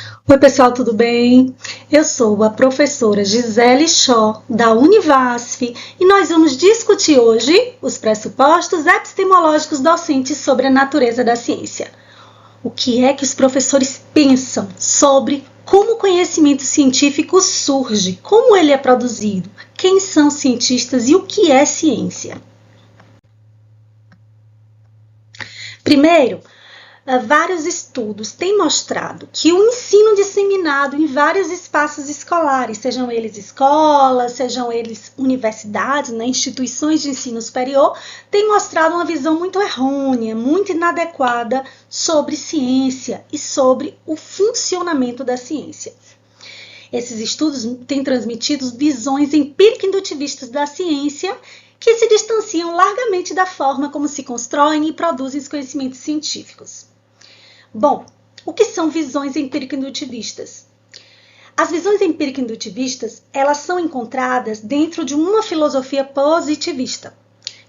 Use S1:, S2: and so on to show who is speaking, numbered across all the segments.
S1: Oi, pessoal, tudo bem? Eu sou a professora Gisele Shaw, da Univasf, e nós vamos discutir hoje os pressupostos epistemológicos docentes sobre a natureza da ciência. O que é que os professores pensam sobre como o conhecimento científico surge, como ele é produzido, quem são cientistas e o que é ciência? Primeiro, vários estudos têm mostrado que o ensino disseminado em vários espaços escolares, sejam eles escolas, sejam eles universidades, instituições de ensino superior, tem mostrado uma visão muito errônea, muito inadequada sobre ciência e sobre o funcionamento da ciência. Esses estudos têm transmitido visões empírico-indutivistas da ciência que se distanciam largamente da forma como se constroem e produzem os conhecimentos científicos. Bom, o que são visões empírico-indutivistas? As visões empírico-indutivistas, elas são encontradas dentro de uma filosofia positivista,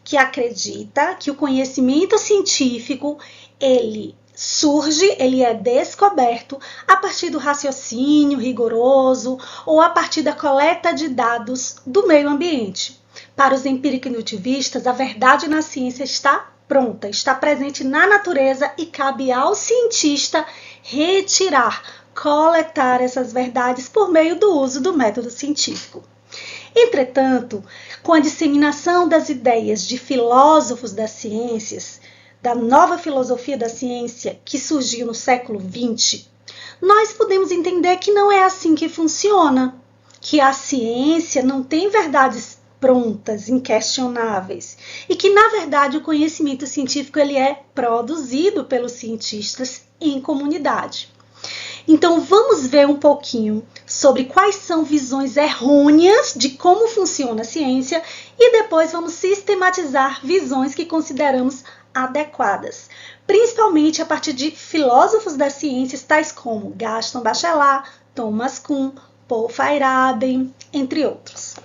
S1: que acredita que o conhecimento científico, ele surge, ele é descoberto a partir do raciocínio rigoroso ou a partir da coleta de dados do meio ambiente. Para os empírico-indutivistas, a verdade na ciência está pronta, está presente na natureza e cabe ao cientista retirar, coletar essas verdades por meio do uso do método científico. Entretanto, com a disseminação das ideias de filósofos das ciências, da nova filosofia da ciência que surgiu no século XX, nós podemos entender que não é assim que funciona, que a ciência não tem verdades prontas, inquestionáveis, e que, na verdade, o conhecimento científico ele é produzido pelos cientistas em comunidade. Então, vamos ver um pouquinho sobre quais são visões errôneas de como funciona a ciência e depois vamos sistematizar visões que consideramos adequadas, principalmente a partir de filósofos das ciências tais como Gaston Bachelard, Thomas Kuhn, Paul Feyerabend, entre outros.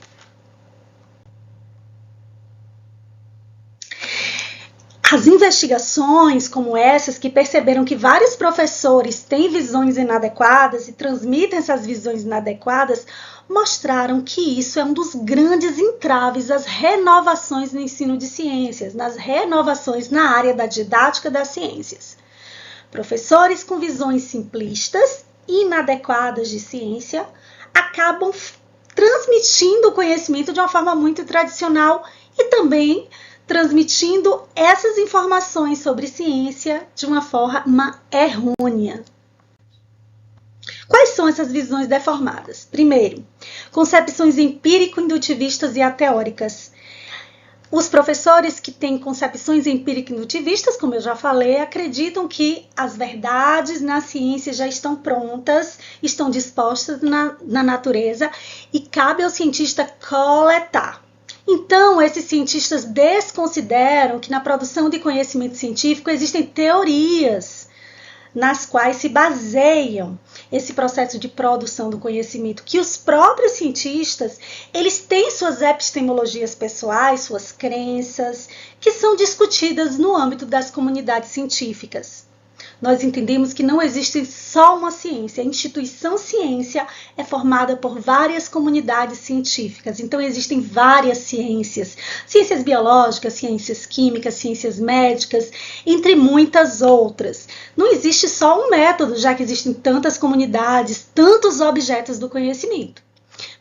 S1: As investigações como essas, que perceberam que vários professores têm visões inadequadas e transmitem essas visões inadequadas, mostraram que isso é um dos grandes entraves às renovações no ensino de ciências, nas renovações na área da didática das ciências. Professores com visões simplistas e inadequadas de ciência acabam transmitindo o conhecimento de uma forma muito tradicional e também transmitindo essas informações sobre ciência de uma forma errônea. Quais são essas visões deformadas? Primeiro, concepções empírico-indutivistas e ateóricas. Os professores que têm concepções empírico-indutivistas, como eu já falei, acreditam que as verdades na ciência já estão prontas, estão dispostas na natureza e cabe ao cientista coletar. Então, esses cientistas desconsideram que na produção de conhecimento científico existem teorias nas quais se baseiam esse processo de produção do conhecimento, que os próprios cientistas, eles têm suas epistemologias pessoais, suas crenças, que são discutidas no âmbito das comunidades científicas. Nós entendemos que não existe só uma ciência. A instituição ciência é formada por várias comunidades científicas. Então, existem várias ciências. Ciências biológicas, ciências químicas, ciências médicas, entre muitas outras. Não existe só um método, já que existem tantas comunidades, tantos objetos do conhecimento.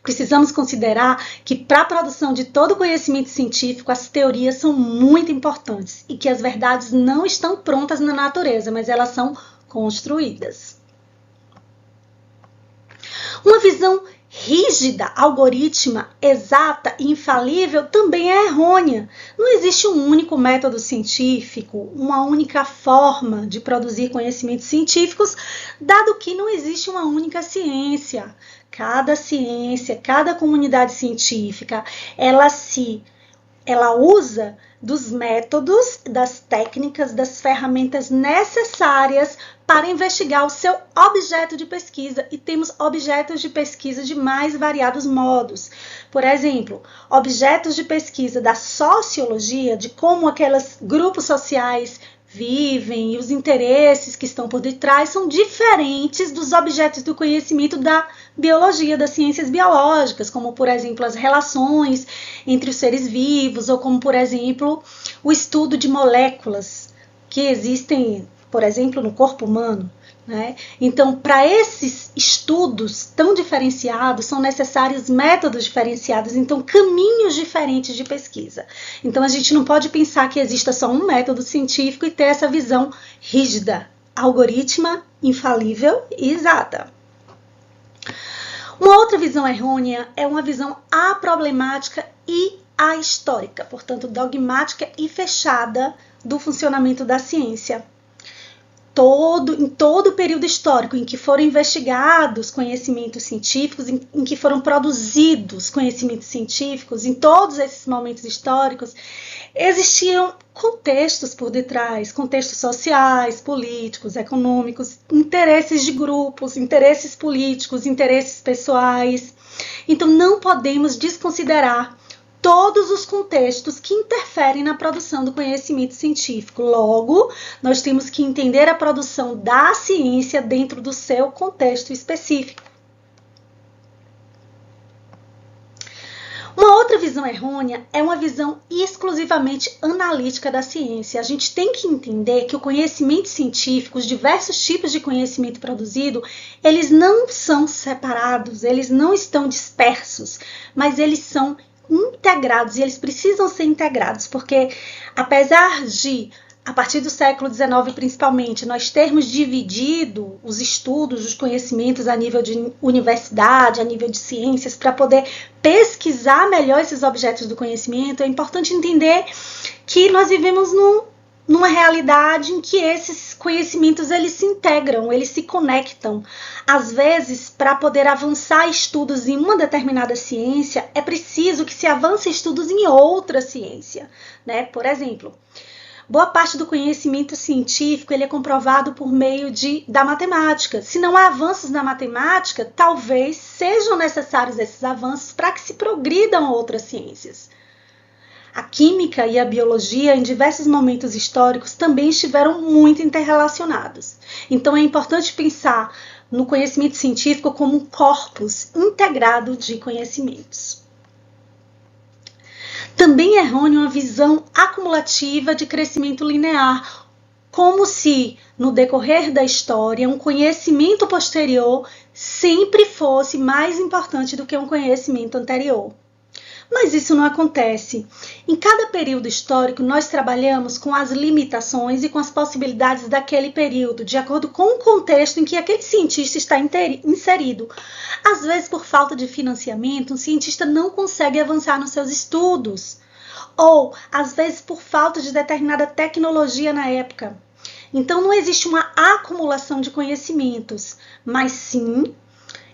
S1: Precisamos considerar que para a produção de todo o conhecimento científico, as teorias são muito importantes e que as verdades não estão prontas na natureza, mas elas são construídas. Uma visão rígida, algorítmica, exata e infalível também é errônea. Não existe um único método científico, uma única forma de produzir conhecimentos científicos, dado que não existe uma única ciência. Cada ciência, cada comunidade científica, ela usa dos métodos, das técnicas, das ferramentas necessárias para investigar o seu objeto de pesquisa. E temos objetos de pesquisa de mais variados modos. Por exemplo, objetos de pesquisa da sociologia, de como aqueles grupos sociais vivem e os interesses que estão por detrás são diferentes dos objetos do conhecimento da biologia, das ciências biológicas, como, por exemplo, as relações entre os seres vivos, ou como, por exemplo, o estudo de moléculas que existem, por exemplo, no corpo humano. Né? Então, para esses estudos tão diferenciados, são necessários métodos diferenciados, então caminhos diferentes de pesquisa. Então, a gente não pode pensar que exista só um método científico e ter essa visão rígida, algorítmica, infalível e exata. Uma outra visão errônea é uma visão aproblemática e ahistórica, portanto, dogmática e fechada do funcionamento da ciência. Em todo o período histórico em que foram investigados conhecimentos científicos, em que foram produzidos conhecimentos científicos, em todos esses momentos históricos, existiam contextos por detrás, contextos sociais, políticos, econômicos, interesses de grupos, interesses políticos, interesses pessoais. Então, não podemos desconsiderar todos os contextos que interferem na produção do conhecimento científico. Logo, nós temos que entender a produção da ciência dentro do seu contexto específico. Uma outra visão errônea é uma visão exclusivamente analítica da ciência. A gente tem que entender que o conhecimento científico, os diversos tipos de conhecimento produzido, eles não são separados, eles não estão dispersos, mas eles são integrados, e eles precisam ser integrados, porque apesar de, a partir do século XIX principalmente, nós termos dividido os estudos, os conhecimentos a nível de universidade, a nível de ciências, para poder pesquisar melhor esses objetos do conhecimento, é importante entender que nós vivemos numa realidade em que esses conhecimentos eles se integram, eles se conectam. Às vezes, para poder avançar estudos em uma determinada ciência, é preciso que se avance estudos em outra ciência, né? Por exemplo, boa parte do conhecimento científico ele é comprovado por meio da matemática. Se não há avanços na matemática, talvez sejam necessários esses avanços para que se progridam outras ciências. A química e a biologia, em diversos momentos históricos, também estiveram muito interrelacionados. Então, é importante pensar no conhecimento científico como um corpus integrado de conhecimentos. Também é errônea uma visão acumulativa de crescimento linear, como se, no decorrer da história, um conhecimento posterior sempre fosse mais importante do que um conhecimento anterior. Mas isso não acontece. Em cada período histórico, nós trabalhamos com as limitações e com as possibilidades daquele período, de acordo com o contexto em que aquele cientista está inserido. Às vezes, por falta de financiamento, um cientista não consegue avançar nos seus estudos. Ou, às vezes, por falta de determinada tecnologia na época. Então, não existe uma acumulação de conhecimentos, mas sim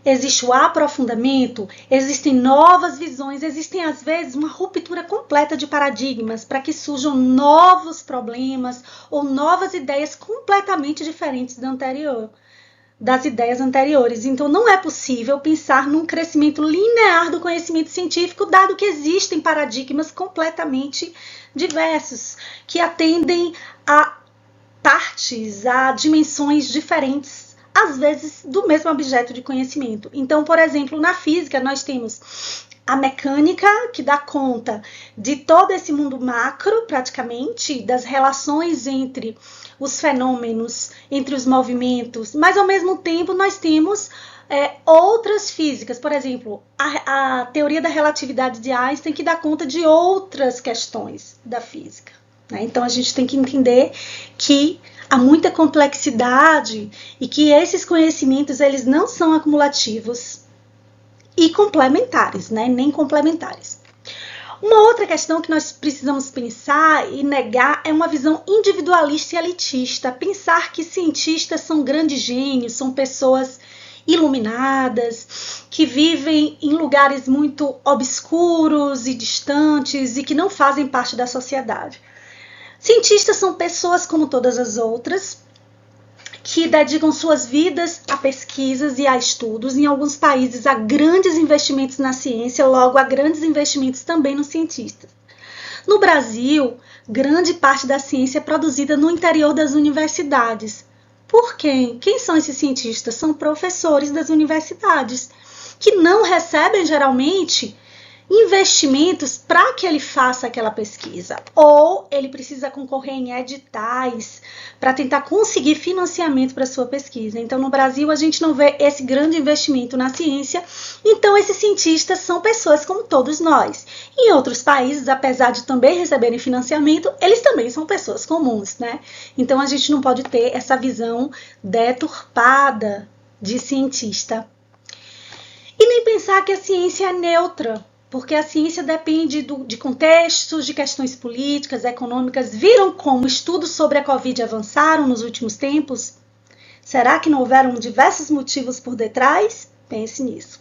S1: existe o aprofundamento, existem novas visões, existem às vezes uma ruptura completa de paradigmas para que surjam novos problemas ou novas ideias completamente diferentes das ideias anteriores. Então não é possível pensar num crescimento linear do conhecimento científico, dado que existem paradigmas completamente diversos, que atendem a partes, a dimensões diferentes, às vezes, do mesmo objeto de conhecimento. Então, por exemplo, na física, nós temos a mecânica, que dá conta de todo esse mundo macro, praticamente, das relações entre os fenômenos, entre os movimentos, mas, ao mesmo tempo, nós temos outras físicas. Por exemplo, a teoria da relatividade de Einstein, que dá conta de outras questões da física. Né? Então, a gente tem que entender que há muita complexidade e que esses conhecimentos eles não são acumulativos e complementares, né? Nem complementares. Uma outra questão que nós precisamos pensar e negar é uma visão individualista e elitista. Pensar que cientistas são grandes gênios, são pessoas iluminadas, que vivem em lugares muito obscuros e distantes e que não fazem parte da sociedade. Cientistas são pessoas como todas as outras, que dedicam suas vidas a pesquisas e a estudos. Em alguns países há grandes investimentos na ciência, logo há grandes investimentos também nos cientistas. No Brasil, grande parte da ciência é produzida no interior das universidades. Por quem? Quem são esses cientistas? São professores das universidades, que não recebem geralmente investimentos para que ele faça aquela pesquisa, ou ele precisa concorrer em editais para tentar conseguir financiamento para sua pesquisa. Então, no Brasil, a gente não vê esse grande investimento na ciência, então esses cientistas são pessoas como todos nós. Em outros países, apesar de também receberem financiamento, eles também são pessoas comuns, né? Então, a gente não pode ter essa visão deturpada de cientista. E nem pensar que a ciência é neutra, porque a ciência depende de contextos, de questões políticas, econômicas. Viram como estudos sobre a Covid avançaram nos últimos tempos? Será que não houveram diversos motivos por detrás? Pense nisso.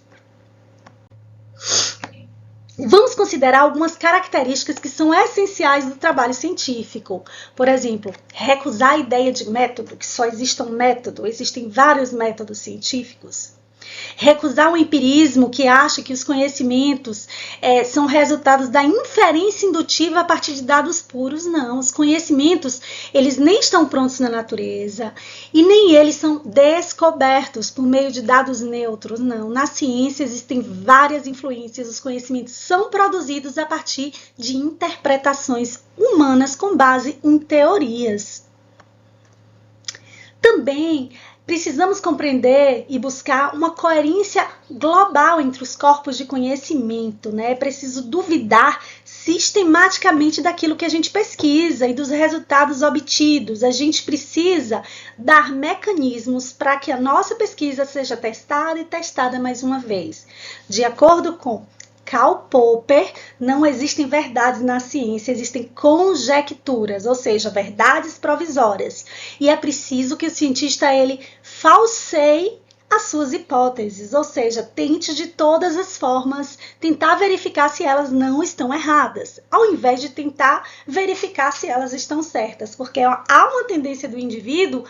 S1: Vamos considerar algumas características que são essenciais do trabalho científico. Por exemplo, recusar a ideia de método, que só existe um método, existem vários métodos científicos. Recusar o empirismo, que acha que os conhecimentos são resultados da inferência indutiva a partir de dados puros. Não, os conhecimentos, eles nem estão prontos na natureza e nem eles são descobertos por meio de dados neutros. Não, na ciência existem várias influências, os conhecimentos são produzidos a partir de interpretações humanas com base em teorias. Também precisamos compreender e buscar uma coerência global entre os corpos de conhecimento, né? É preciso duvidar sistematicamente daquilo que a gente pesquisa e dos resultados obtidos. A gente precisa dar mecanismos para que a nossa pesquisa seja testada e testada mais uma vez. De acordo com Karl Popper, não existem verdades na ciência, existem conjecturas, ou seja, verdades provisórias. E é preciso que o cientista ele falseie as suas hipóteses, ou seja, tente de todas as formas tentar verificar se elas não estão erradas, ao invés de tentar verificar se elas estão certas, porque há uma tendência do indivíduo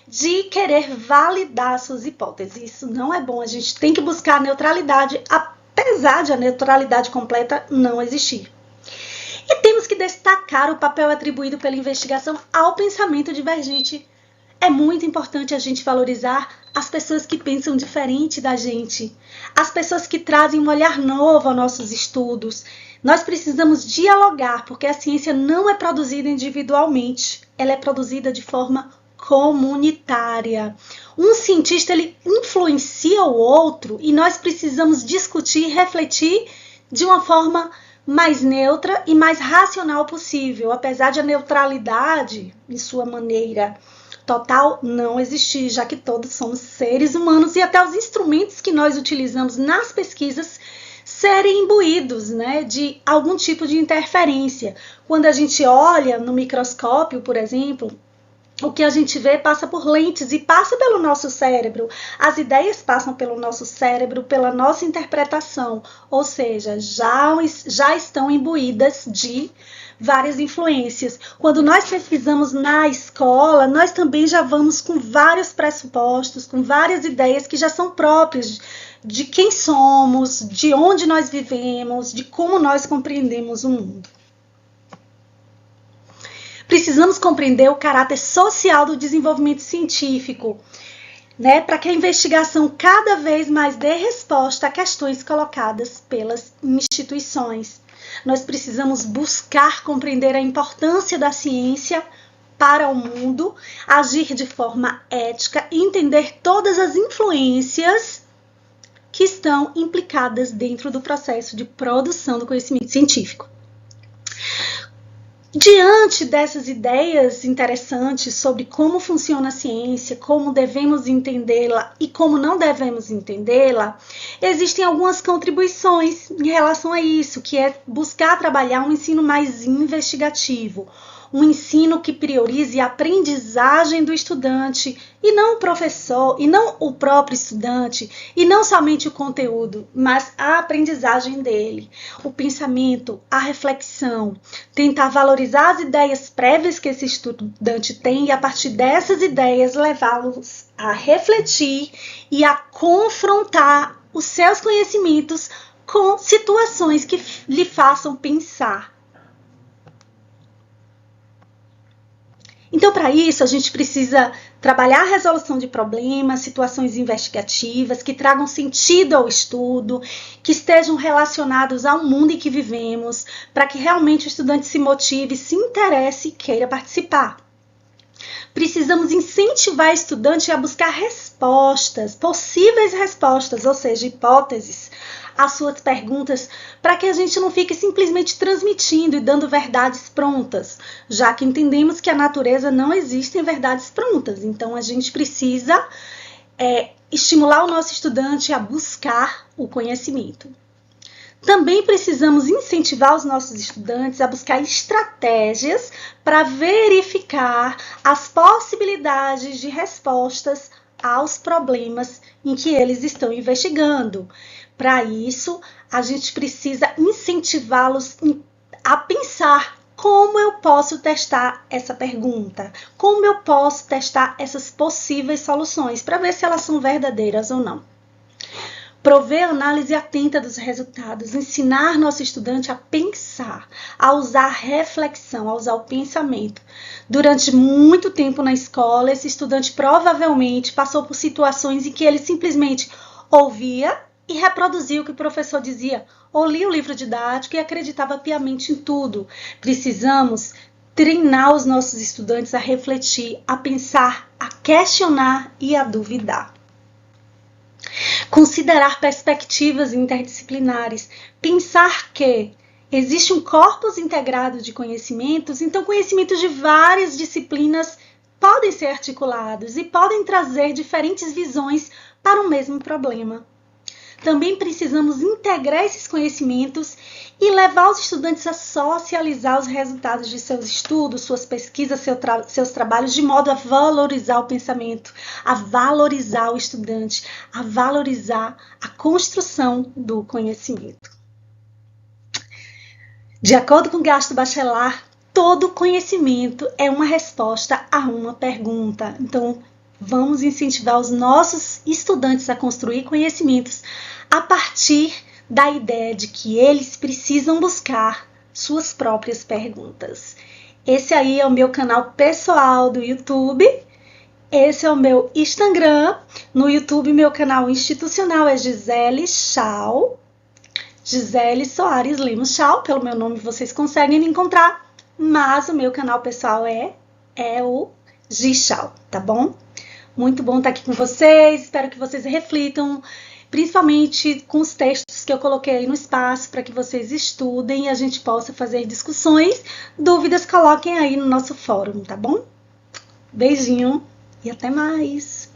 S1: de querer validar suas hipóteses. Isso não é bom, a gente tem que buscar a neutralidade, apesar de a neutralidade completa não existir. E temos que destacar o papel atribuído pela investigação ao pensamento divergente. É muito importante a gente valorizar as pessoas que pensam diferente da gente, as pessoas que trazem um olhar novo aos nossos estudos. Nós precisamos dialogar, porque a ciência não é produzida individualmente, ela é produzida de forma comunitária. Um cientista ele influencia o outro e nós precisamos discutir e refletir de uma forma mais neutra e mais racional possível, apesar de a neutralidade, em sua maneira total, não existir, já que todos somos seres humanos e até os instrumentos que nós utilizamos nas pesquisas serem imbuídos, né, de algum tipo de interferência. Quando a gente olha no microscópio, por exemplo, o que a gente vê passa por lentes e passa pelo nosso cérebro. As ideias passam pelo nosso cérebro, pela nossa interpretação, ou seja, já estão imbuídas de várias influências. Quando nós pesquisamos na escola, nós também já vamos com vários pressupostos, com várias ideias que já são próprias de quem somos, de onde nós vivemos, de como nós compreendemos o mundo. Precisamos compreender o caráter social do desenvolvimento científico, né, para que a investigação cada vez mais dê resposta a questões colocadas pelas instituições. Nós precisamos buscar compreender a importância da ciência para o mundo, agir de forma ética e entender todas as influências que estão implicadas dentro do processo de produção do conhecimento científico. Diante dessas ideias interessantes sobre como funciona a ciência, como devemos entendê-la e como não devemos entendê-la, existem algumas contribuições em relação a isso, que é buscar trabalhar um ensino mais investigativo, um ensino que priorize a aprendizagem do estudante e não o professor, e não o próprio estudante, e não somente o conteúdo, mas a aprendizagem dele, o pensamento, a reflexão, tentar valorizar as ideias prévias que esse estudante tem e a partir dessas ideias levá-los a refletir e a confrontar os seus conhecimentos com situações que lhe façam pensar. Então, para isso, a gente precisa trabalhar a resolução de problemas, situações investigativas, que tragam sentido ao estudo, que estejam relacionados ao mundo em que vivemos, para que realmente o estudante se motive, se interesse e queira participar. Precisamos incentivar o estudante a buscar respostas, possíveis respostas, ou seja, hipóteses, às suas perguntas, para que a gente não fique simplesmente transmitindo e dando verdades prontas, já que entendemos que a natureza não existem verdades prontas. Então, a gente precisa estimular o nosso estudante a buscar o conhecimento. Também precisamos incentivar os nossos estudantes a buscar estratégias para verificar as possibilidades de respostas aos problemas em que eles estão investigando. Para isso, a gente precisa incentivá-los a pensar como eu posso testar essa pergunta, como eu posso testar essas possíveis soluções, para ver se elas são verdadeiras ou não. Prover análise atenta dos resultados, ensinar nosso estudante a pensar, a usar a reflexão, a usar o pensamento. Durante muito tempo na escola, esse estudante provavelmente passou por situações em que ele simplesmente ouvia e reproduzia o que o professor dizia, ou lia o livro didático e acreditava piamente em tudo. Precisamos treinar os nossos estudantes a refletir, a pensar, a questionar e a duvidar. Considerar perspectivas interdisciplinares, pensar que existe um corpus integrado de conhecimentos, então conhecimentos de várias disciplinas podem ser articulados e podem trazer diferentes visões para o mesmo problema. Também precisamos integrar esses conhecimentos e levar os estudantes a socializar os resultados de seus estudos, suas pesquisas, seus trabalhos, de modo a valorizar o pensamento, a valorizar o estudante, a valorizar a construção do conhecimento. De acordo com Gaston Bachelard, todo conhecimento é uma resposta a uma pergunta. Então, vamos incentivar os nossos estudantes a construir conhecimentos a partir da ideia de que eles precisam buscar suas próprias perguntas. Esse aí é o meu canal pessoal do YouTube. Esse é o meu Instagram. No YouTube, meu canal institucional é Gisele Chau. Gisele Soares Lemos Chau. Pelo meu nome vocês conseguem me encontrar. Mas o meu canal pessoal é o Gichau, tá bom? Muito bom estar aqui com vocês. Espero que vocês reflitam, principalmente com os textos que eu coloquei aí no espaço, para que vocês estudem e a gente possa fazer discussões. Dúvidas, coloquem aí no nosso fórum, tá bom? Beijinho e até mais!